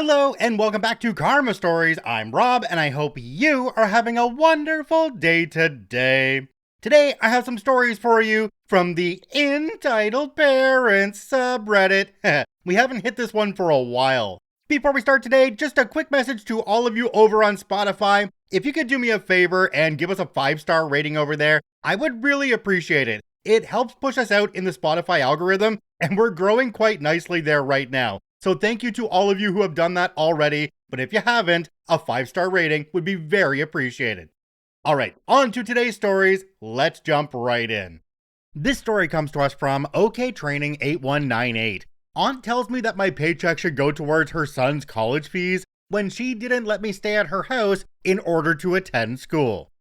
Hello and welcome back to Karma Stories. I'm Rob and I hope you are having a wonderful day today. Today I have some stories for you from the Entitled Parents subreddit. We haven't hit this one for a while. Before we start today, just a quick message to all of you over on Spotify. If you could do me a favor and give us a 5-star rating over there, I would really appreciate it. It helps push us out in the Spotify algorithm and we're growing quite nicely there right now. So thank you to all of you who have done that already, but if you haven't, a 5-star rating would be very appreciated. Alright, on to today's stories, let's jump right in. This story comes to us from OK Training 8198. Aunt tells me that my paycheck should go towards her son's college fees when she didn't let me stay at her house in order to attend school.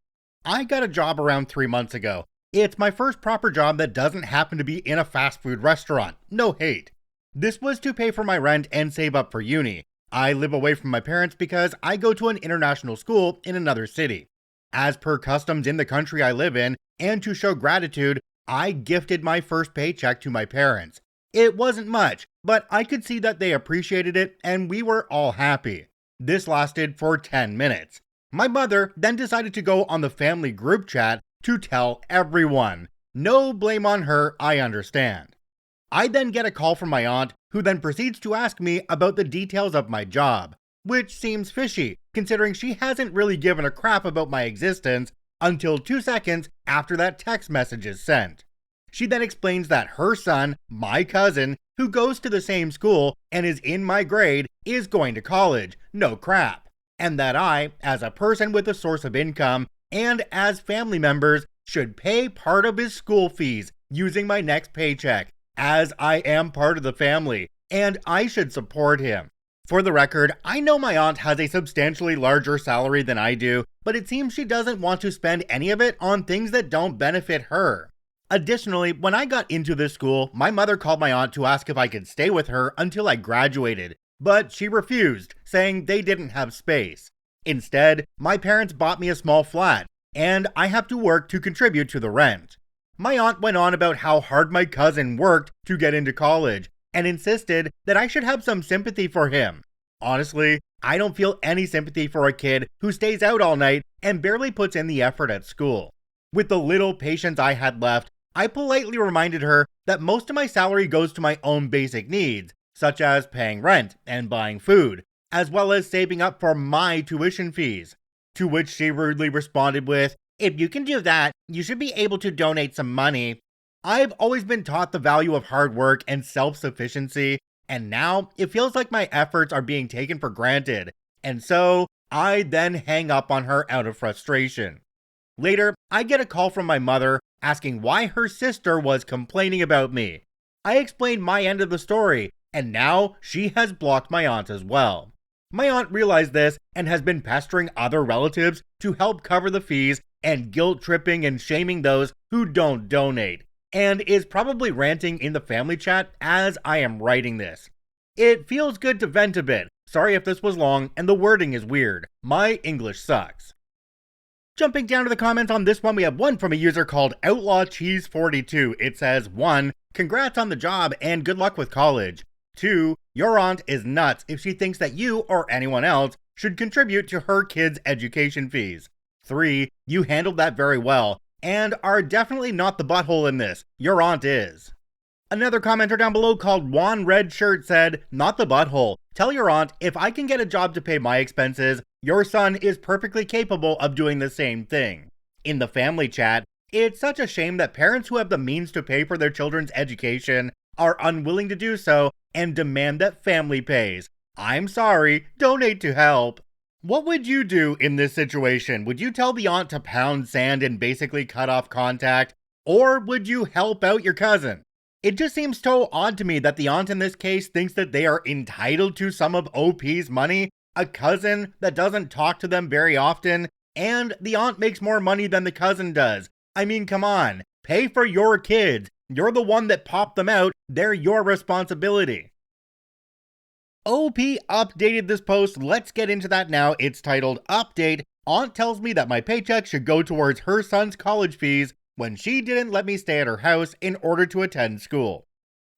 I got a job around 3 months ago. It's my first proper job that doesn't happen to be in a fast food restaurant. No hate. This was to pay for my rent and save up for uni. I live away from my parents because I go to an international school in another city. As per customs in the country I live in, and to show gratitude, I gifted my first paycheck to my parents. It wasn't much, but I could see that they appreciated it and we were all happy. This lasted for 10 minutes. My mother then decided to go on the family group chat to tell everyone. No blame on her, I understand. I then get a call from my aunt, who then proceeds to ask me about the details of my job, which seems fishy, considering she hasn't really given a crap about my existence until 2 seconds after that text message is sent. She then explains that her son, my cousin, who goes to the same school and is in my grade, is going to college, no crap, and that I, as a person with a source of income, and as family members, should pay part of his school fees using my next paycheck, as I am part of the family, and I should support him. For the record, I know my aunt has a substantially larger salary than I do, but it seems she doesn't want to spend any of it on things that don't benefit her. Additionally, when I got into this school, my mother called my aunt to ask if I could stay with her until I graduated, but she refused, saying they didn't have space. Instead, my parents bought me a small flat, and I have to work to contribute to the rent. My aunt went on about how hard my cousin worked to get into college, and insisted that I should have some sympathy for him. Honestly, I don't feel any sympathy for a kid who stays out all night and barely puts in the effort at school. With the little patience I had left, I politely reminded her that most of my salary goes to my own basic needs, such as paying rent and buying food, as well as saving up for my tuition fees. To which she rudely responded with, "If you can do that, you should be able to donate some money." I've always been taught the value of hard work and self-sufficiency, and now it feels like my efforts are being taken for granted, and so I then hang up on her out of frustration. Later, I get a call from my mother asking why her sister was complaining about me. I explained my end of the story, and now she has blocked my aunt as well. My aunt realized this and has been pestering other relatives to help cover the fees and guilt-tripping and shaming those who don't donate, and is probably ranting in the family chat as I am writing this. It feels good to vent a bit. Sorry if this was long and the wording is weird. My English sucks. Jumping down to the comments on this one, we have one from a user called OutlawCheese42. It says, 1. Congrats on the job and good luck with college. 2. Your aunt is nuts if she thinks that you or anyone else should contribute to her kids' education fees. 3. You handled that very well, and are definitely not the butthole in this. Your aunt is. Another commenter down below called Juan Red Shirt said, not the butthole. Tell your aunt if I can get a job to pay my expenses, your son is perfectly capable of doing the same thing. In the family chat, it's such a shame that parents who have the means to pay for their children's education are unwilling to do so and demand that family pays. I'm sorry, donate to help. What would you do in this situation? Would you tell the aunt to pound sand and basically cut off contact? Or would you help out your cousin? It just seems so odd to me that the aunt in this case thinks that they are entitled to some of OP's money, a cousin that doesn't talk to them very often, and the aunt makes more money than the cousin does. I mean, come on, pay for your kids. You're the one that popped them out, they're your responsibility. OP updated this post, let's get into that now. It's titled, Update, Aunt tells me that my paycheck should go towards her son's college fees when she didn't let me stay at her house in order to attend school.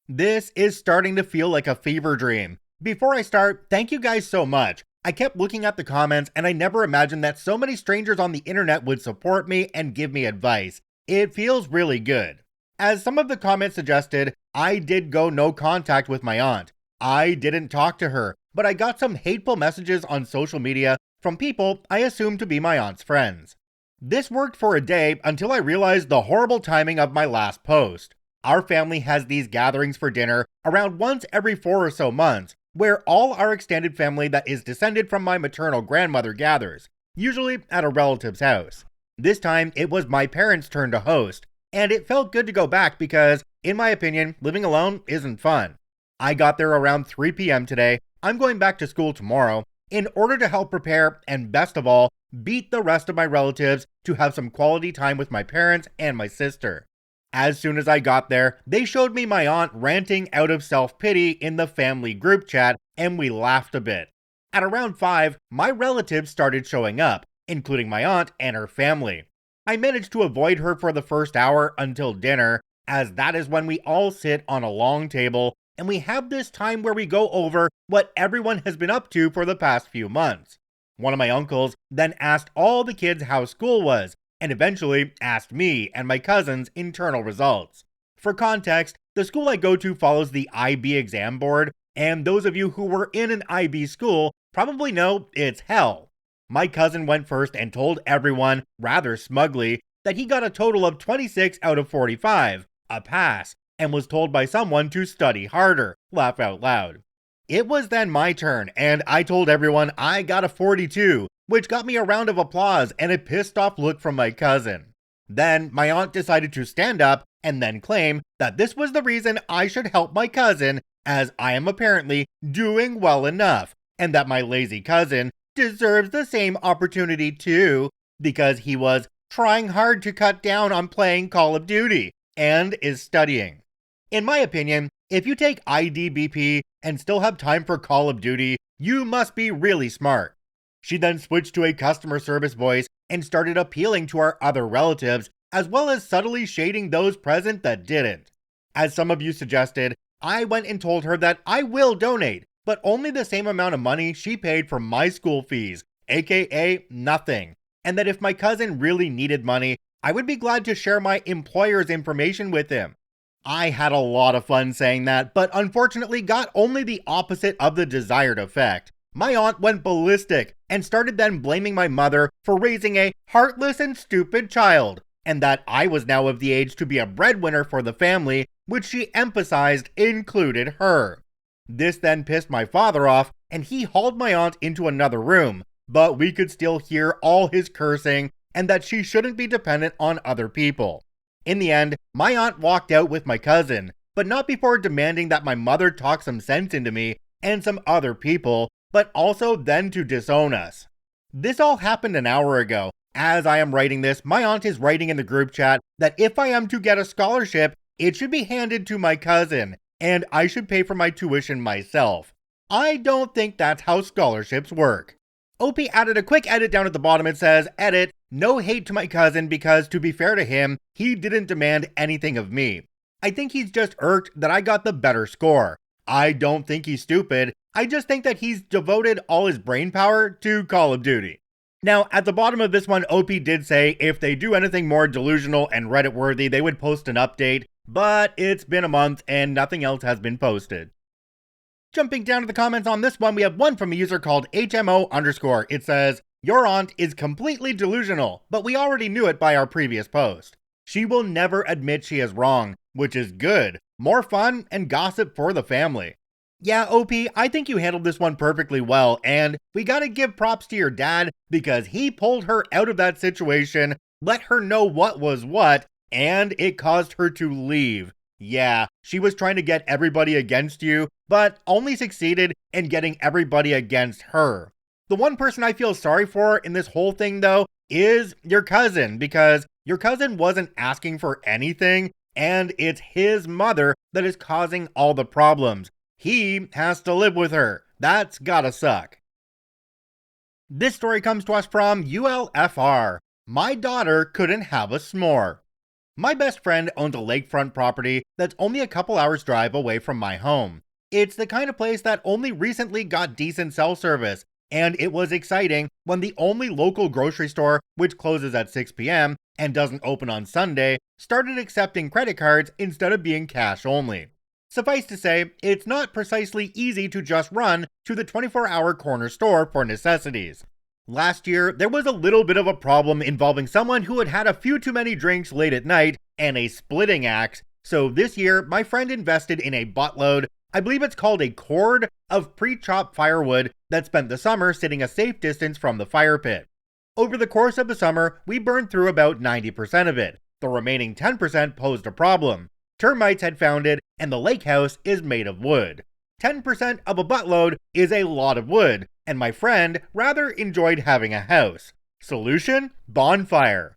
This is starting to feel like a fever dream. Before I start, thank you guys so much. I kept looking at the comments and I never imagined that so many strangers on the internet would support me and give me advice. It feels really good. As some of the comments suggested, I did go no contact with my aunt. I didn't talk to her, but I got some hateful messages on social media from people I assumed to be my aunt's friends. This worked for a day until I realized the horrible timing of my last post. Our family has these gatherings for dinner around once every 4 or so months, where all our extended family that is descended from my maternal grandmother gathers, usually at a relative's house. This time, it was my parents' turn to host, and it felt good to go back because, in my opinion, living alone isn't fun. I got there around 3 p.m. today. I'm going back to school tomorrow in order to help prepare and, best of all, beat the rest of my relatives to have some quality time with my parents and my sister. As soon as I got there, they showed me my aunt ranting out of self-pity in the family group chat, and we laughed a bit. At around 5, my relatives started showing up, including my aunt and her family. I managed to avoid her for the first hour until dinner, as that is when we all sit on a long table, and we have this time where we go over what everyone has been up to for the past few months. One of my uncles then asked all the kids how school was, and eventually asked me and my cousins internal results. For context, the school I go to follows the IB exam board, and those of you who were in an IB school probably know it's hell. My cousin went first and told everyone, rather smugly, that he got a total of 26 out of 45, a pass, and was told by someone to study harder, laugh out loud. It was then my turn, and I told everyone I got a 42, which got me a round of applause and a pissed off look from my cousin. Then my aunt decided to stand up and then claim that this was the reason I should help my cousin, as I am apparently doing well enough, and that my lazy cousin deserves the same opportunity too, because he was trying hard to cut down on playing Call of Duty and is studying. In my opinion, if you take IDBP and still have time for Call of Duty, you must be really smart. She then switched to a customer service voice and started appealing to our other relatives, as well as subtly shading those present that didn't. As some of you suggested, I went and told her that I will donate, but only the same amount of money she paid for my school fees, aka nothing, and that if my cousin really needed money, I would be glad to share my employer's information with him. I had a lot of fun saying that, but unfortunately got only the opposite of the desired effect. My aunt went ballistic and started then blaming my mother for raising a heartless and stupid child, and that I was now of the age to be a breadwinner for the family, which she emphasized included her. This then pissed my father off, and he hauled my aunt into another room, but we could still hear all his cursing and that she shouldn't be dependent on other people. In the end, my aunt walked out with my cousin, but not before demanding that my mother talk some sense into me and some other people, but also then to disown us. This all happened an hour ago. As I am writing this, my aunt is writing in the group chat that if I am to get a scholarship, it should be handed to my cousin, and I should pay for my tuition myself. I don't think that's how scholarships work. OP added a quick edit down at the bottom. It says, edit, no hate to my cousin because, to be fair to him, he didn't demand anything of me. I think he's just irked that I got the better score. I don't think he's stupid. I just think that he's devoted all his brain power to Call of Duty. Now, at the bottom of this one, OP did say if they do anything more delusional and Reddit worthy, they would post an update, but it's been a month and nothing else has been posted. Jumping down to the comments on this one, we have one from a user called HMO_. It says, your aunt is completely delusional, but we already knew it by our previous post. She will never admit she is wrong, which is good. More fun and gossip for the family. Yeah, OP, I think you handled this one perfectly well, and we gotta give props to your dad because he pulled her out of that situation, let her know what was what, and it caused her to leave. Yeah, she was trying to get everybody against you, but only succeeded in getting everybody against her. The one person I feel sorry for in this whole thing, though, is your cousin, because your cousin wasn't asking for anything, and it's his mother that is causing all the problems. He has to live with her. That's gotta suck. This story comes to us from ULFR. My daughter couldn't have a s'more. My best friend owns a lakefront property that's only a couple hours drive away from my home. It's the kind of place that only recently got decent cell service, and it was exciting when the only local grocery store, which closes at 6 p.m. and doesn't open on Sunday, started accepting credit cards instead of being cash only. Suffice to say, it's not precisely easy to just run to the 24-hour corner store for necessities. Last year, there was a little bit of a problem involving someone who had had a few too many drinks late at night and a splitting axe, so this year, my friend invested in a buttload, I believe it's called a cord, of pre-chopped firewood that spent the summer sitting a safe distance from the fire pit. Over the course of the summer, we burned through about 90% of it. The remaining 10% posed a problem. Termites had found it, and the lake house is made of wood. 10% of a buttload is a lot of wood, and my friend rather enjoyed having a house. Solution? Bonfire.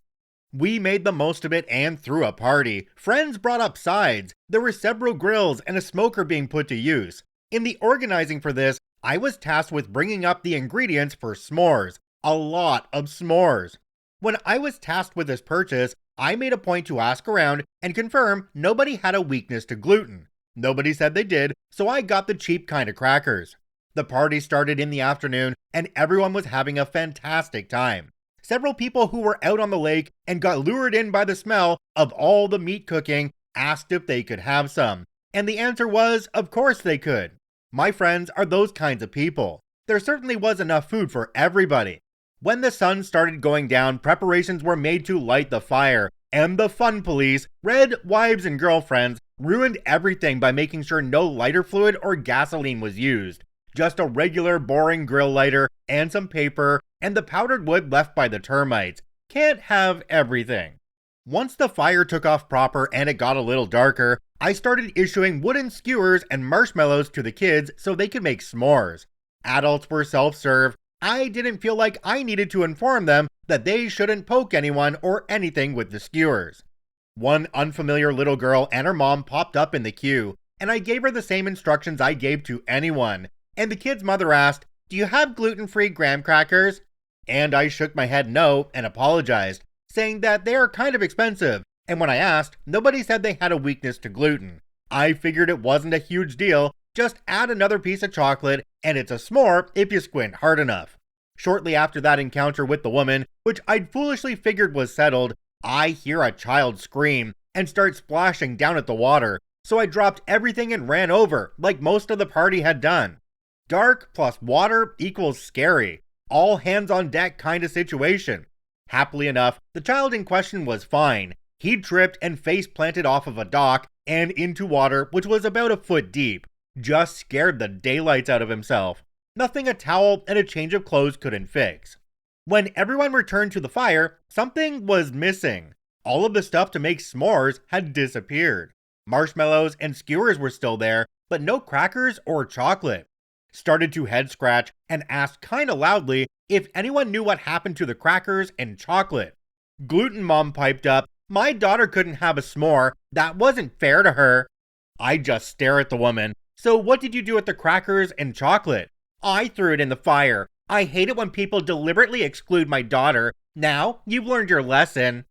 We made the most of it and threw a party. Friends brought up sides. There were several grills and a smoker being put to use. In the organizing for this, I was tasked with bringing up the ingredients for s'mores. A lot of s'mores. When I was tasked with this purchase, I made a point to ask around and confirm nobody had a weakness to gluten. Nobody said they did, so I got the cheap kind of crackers. The party started in the afternoon, and everyone was having a fantastic time. Several people who were out on the lake and got lured in by the smell of all the meat cooking asked if they could have some, and the answer was, of course they could. My friends are those kinds of people. There certainly was enough food for everybody. When the sun started going down, preparations were made to light the fire, and the fun police, red wives and girlfriends, ruined everything by making sure no lighter fluid or gasoline was used. Just a regular boring grill lighter and some paper and the powdered wood left by the termites. Can't have everything. Once the fire took off proper and it got a little darker, I started issuing wooden skewers and marshmallows to the kids so they could make s'mores. Adults were self-serve. I didn't feel like I needed to inform them that they shouldn't poke anyone or anything with the skewers. One unfamiliar little girl and her mom popped up in the queue, and I gave her the same instructions I gave to anyone. And the kid's mother asked, "Do you have gluten-free graham crackers?" And I shook my head no and apologized, saying that they are kind of expensive, and when I asked, nobody said they had a weakness to gluten. I figured it wasn't a huge deal, just add another piece of chocolate, and it's a s'more if you squint hard enough. Shortly after that encounter with the woman, which I'd foolishly figured was settled, I hear a child scream and start splashing down at the water, so I dropped everything and ran over, like most of the party had done. Dark plus water equals scary. All hands on deck kind of situation. Happily enough, the child in question was fine. He tripped and face planted off of a dock and into water which was about a foot deep. Just scared the daylights out of himself. Nothing a towel and a change of clothes couldn't fix. When everyone returned to the fire, something was missing. All of the stuff to make s'mores had disappeared. Marshmallows and skewers were still there, but no crackers or chocolate. Started to head scratch and asked kinda loudly if anyone knew what happened to the crackers and chocolate. Gluten Mom piped up, "My daughter couldn't have a s'more, that wasn't fair to her." I just stare at the woman. "So what did you do with the crackers and chocolate?" "I threw it in the fire. I hate it when people deliberately exclude my daughter. Now, you've learned your lesson."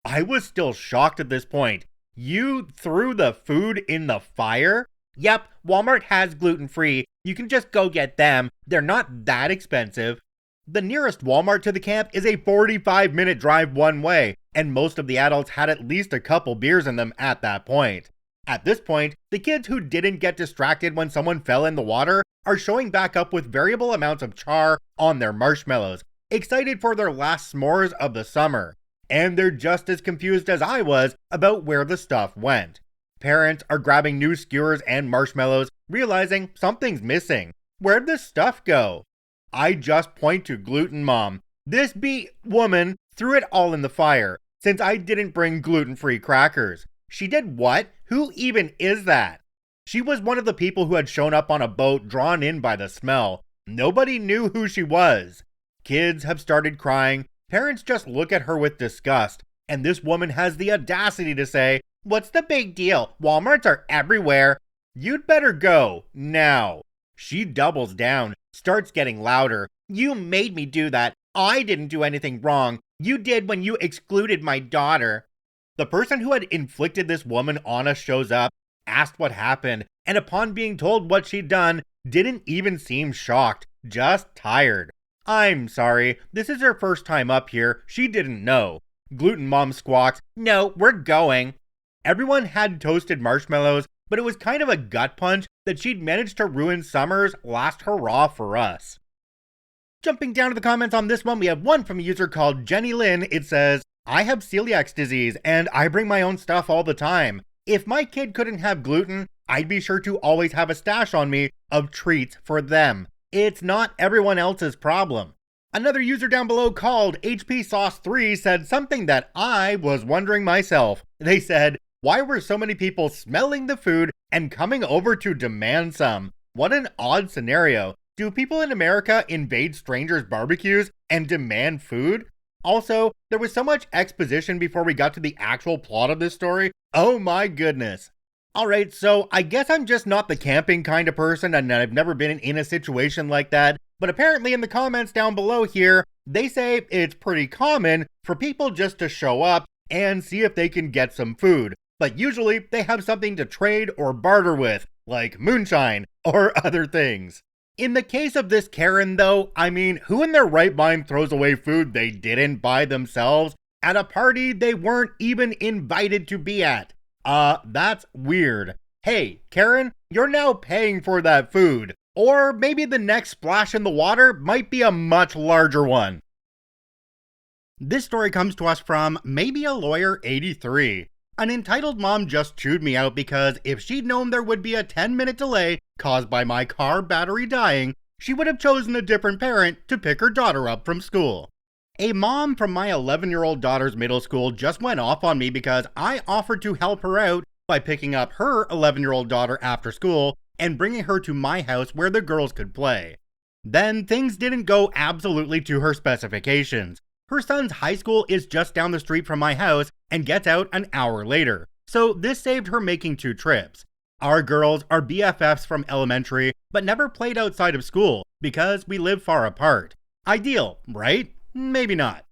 I was still shocked at this point. You threw the food in the fire? Yep, Walmart has gluten-free. You can just go get them. They're not that expensive. The nearest Walmart to the camp is a 45-minute drive one way, and most of the adults had at least a couple beers in them at that point. At this point, the kids who didn't get distracted when someone fell in the water are showing back up with variable amounts of char on their marshmallows, excited for their last s'mores of the summer. And they're just as confused as I was about where the stuff went. Parents are grabbing new skewers and marshmallows, realizing something's missing. Where'd this stuff go? I just point to Gluten Mom. This woman threw it all in the fire, since I didn't bring gluten-free crackers. She did what? Who even is that? She was one of the people who had shown up on a boat drawn in by the smell. Nobody knew who she was. Kids have started crying. Parents just look at her with disgust. And this woman has the audacity to say, "What's the big deal? Walmarts are everywhere." You'd better go, now. She doubles down, starts getting louder. "You made me do that. I didn't do anything wrong. You did when you excluded my daughter." The person who had inflicted this woman on us shows up. asked what happened, and upon being told what she'd done, didn't even seem shocked, just tired. I'm sorry, this is her first time up here, she didn't know. Gluten Mom squawks, no, we're going. Everyone had toasted marshmallows, but it was kind of a gut punch that she'd managed to ruin Summer's last hurrah for us. Jumping down to the comments on this one, we have one from a user called Jenny Lynn. It says, I have celiac disease and I bring my own stuff all the time. If my kid couldn't have gluten, I'd be sure to always have a stash on me of treats for them. It's not everyone else's problem. Another user down below called HP Sauce 3 said something that I was wondering myself. They said, why were so many people smelling the food and coming over to demand some? What an odd scenario. Do people in America invade strangers' barbecues and demand food? Also, there was so much exposition before we got to the actual plot of this story. Oh my goodness. Alright, so I guess I'm just not the camping kind of person and I've never been in a situation like that. But apparently in the comments down below here, they say it's pretty common for people just to show up and see if they can get some food. But usually they have something to trade or barter with, like moonshine or other things. In the case of this Karen though, I mean, who in their right mind throws away food they didn't buy themselves at a party they weren't even invited to be at? That's weird. Hey, Karen, you're now paying for that food. Or maybe the next splash in the water might be a much larger one. This story comes to us from Maybe a Lawyer 83. An entitled mom just chewed me out because if she'd known there would be a 10-minute delay caused by my car battery dying, she would have chosen a different parent to pick her daughter up from school. A mom from my 11-year-old daughter's middle school just went off on me because I offered to help her out by picking up her 11-year-old daughter after school and bringing her to my house where the girls could play. Then things didn't go absolutely to her specifications. Her son's high school is just down the street from my house and gets out an hour later, so this saved her making 2 trips. Our girls are BFFs from elementary, but never played outside of school because we live far apart. Ideal, right? Maybe not.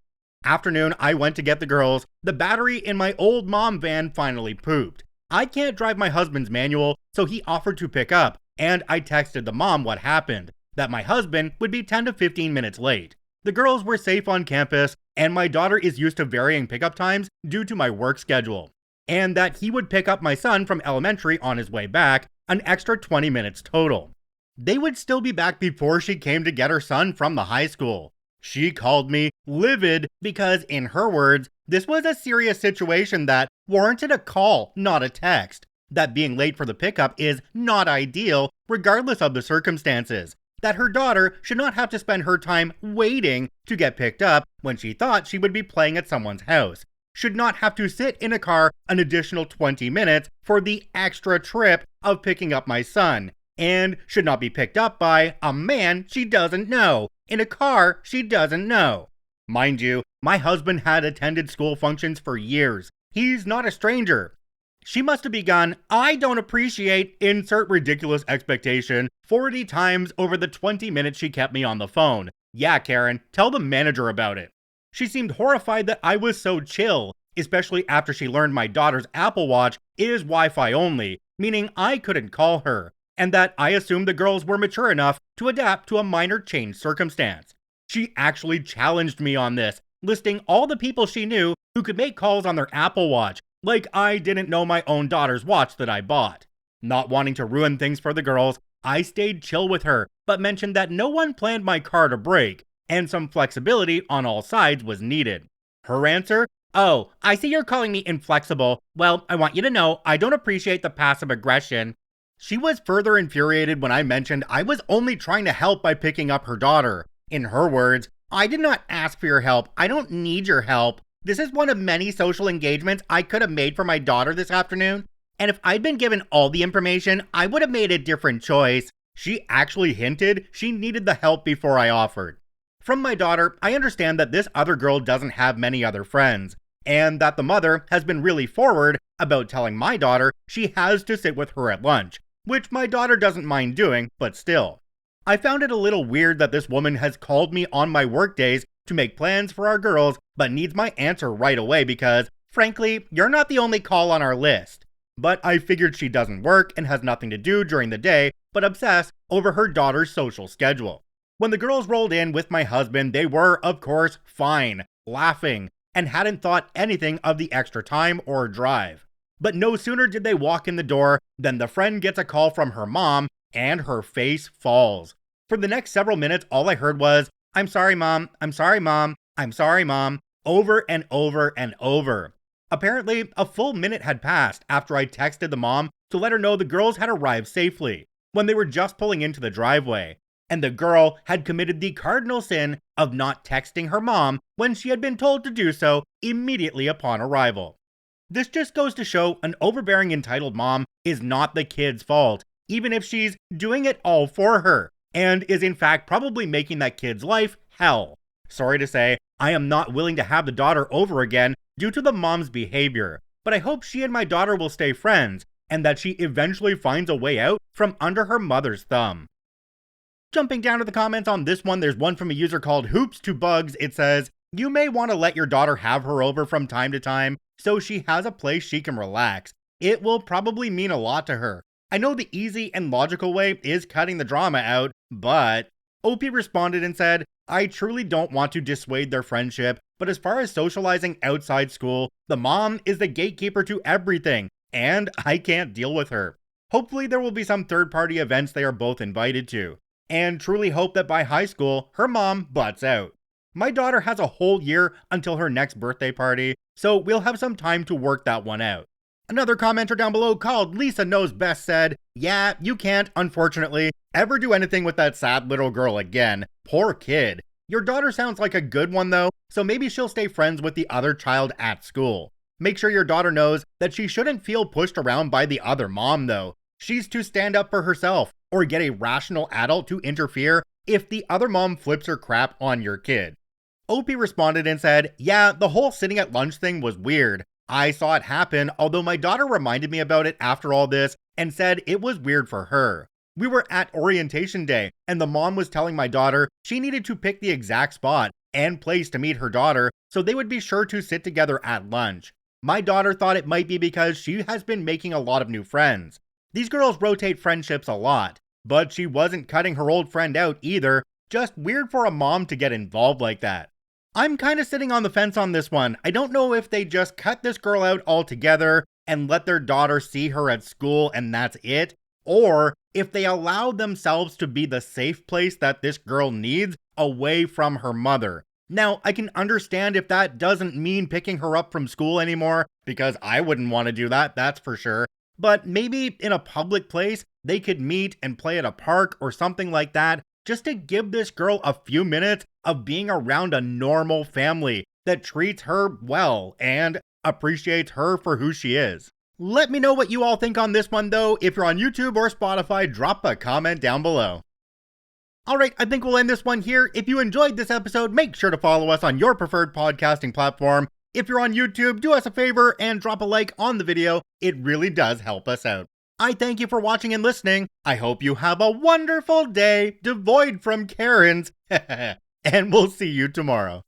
Afternoon, I went to get the girls. The battery in my old mom van finally pooped. I can't drive my husband's manual, so he offered to pick up, and I texted the mom what happened, that my husband would be 10 to 15 minutes late. The girls were safe on campus, and my daughter is used to varying pickup times due to my work schedule, and that he would pick up my son from elementary on his way back, an extra 20 minutes total. They would still be back before she came to get her son from the high school. She called me livid because, in her words, this was a serious situation that warranted a call, not a text. That being late for the pickup is not ideal, regardless of the circumstances. That her daughter should not have to spend her time waiting to get picked up when she thought she would be playing at someone's house. Should not have to sit in a car an additional 20 minutes for the extra trip of picking up my son. And should not be picked up by a man she doesn't know, in a car she doesn't know. Mind you, my husband had attended school functions for years. He's not a stranger. She must have begun, I don't appreciate, insert ridiculous expectation, 40 times over the 20 minutes she kept me on the phone. Yeah, Karen, tell the manager about it. She seemed horrified that I was so chill, especially after she learned my daughter's Apple Watch is Wi-Fi only, meaning I couldn't call her, and that I assumed the girls were mature enough to adapt to a minor change circumstance. She actually challenged me on this, listing all the people she knew who could make calls on their Apple Watch, like I didn't know my own daughter's watch that I bought. Not wanting to ruin things for the girls, I stayed chill with her, but mentioned that no one planned my car to break, and some flexibility on all sides was needed. Her answer? Oh, I see you're calling me inflexible. Well, I want you to know I don't appreciate the passive aggression. She was further infuriated when I mentioned I was only trying to help by picking up her daughter. In her words, I did not ask for your help. I don't need your help. This is one of many social engagements I could have made for my daughter this afternoon, and if I'd been given all the information, I would have made a different choice. She actually hinted she needed the help before I offered. From my daughter, I understand that this other girl doesn't have many other friends, and that the mother has been really forward about telling my daughter she has to sit with her at lunch, which my daughter doesn't mind doing, but still. I found it a little weird that this woman has called me on my work days to make plans for our girls, but needs my answer right away because, frankly, you're not the only call on our list. but I figured she doesn't work and has nothing to do during the day but obsess over her daughter's social schedule. When the girls rolled in with my husband, they were, of course, fine, laughing, and hadn't thought anything of the extra time or drive. But no sooner did they walk in the door than the friend gets a call from her mom and her face falls. For the next several minutes, all I heard was, "I'm sorry, Mom, I'm sorry, Mom, I'm sorry, Mom," over and over and over. Apparently, a full minute had passed after I texted the mom to let her know the girls had arrived safely when they were just pulling into the driveway, and the girl had committed the cardinal sin of not texting her mom when she had been told to do so immediately upon arrival. This just goes to show an overbearing entitled mom is not the kid's fault, even if she's doing it all for her, and is in fact probably making that kid's life hell. Sorry to say, I am not willing to have the daughter over again due to the mom's behavior, but I hope she and my daughter will stay friends, and that she eventually finds a way out from under her mother's thumb. Jumping down to the comments on this one, there's one from a user called Hoops2Bugs. It says, "You may want to let your daughter have her over from time to time so she has a place she can relax. It will probably mean a lot to her. I know the easy and logical way is cutting the drama out, but..." OP responded and said, "I truly don't want to dissuade their friendship, but as far as socializing outside school, the mom is the gatekeeper to everything, and I can't deal with her. Hopefully there will be some third-party events they are both invited to, and truly hope that by high school, her mom butts out. My daughter has a whole year until her next birthday party, so we'll have some time to work that one out." Another commenter down below called Lisa Knows Best said, "Yeah, you can't, unfortunately, ever do anything with that sad little girl again. Poor kid. Your daughter sounds like a good one though, so maybe she'll stay friends with the other child at school. Make sure your daughter knows that she shouldn't feel pushed around by the other mom though. She's to stand up for herself, or get a rational adult to interfere if the other mom flips her crap on your kid." OP responded and said, "Yeah, the whole sitting at lunch thing was weird. I saw it happen, although my daughter reminded me about it after all this and said it was weird for her. We were at orientation day, and the mom was telling my daughter she needed to pick the exact spot and place to meet her daughter so they would be sure to sit together at lunch. My daughter thought it might be because she has been making a lot of new friends. These girls rotate friendships a lot, but she wasn't cutting her old friend out either. Just weird for a mom to get involved like that. I'm kind of sitting on the fence on this one. I don't know if they just cut this girl out altogether and let their daughter see her at school and that's it, or if they allowed themselves to be the safe place that this girl needs away from her mother. Now, I can understand if that doesn't mean picking her up from school anymore, because I wouldn't want to do that, that's for sure. But maybe in a public place, they could meet and play at a park or something like that, just to give this girl a few minutes of being around a normal family that treats her well and appreciates her for who she is. Let me know what you all think on this one though. If you're on YouTube or Spotify, drop a comment down below. Alright, I think we'll end this one here. If you enjoyed this episode, make sure to follow us on your preferred podcasting platform. If you're on YouTube, do us a favor and drop a like on the video. It really does help us out. I thank you for watching and listening. I hope you have a wonderful day, devoid from Karens, and we'll see you tomorrow.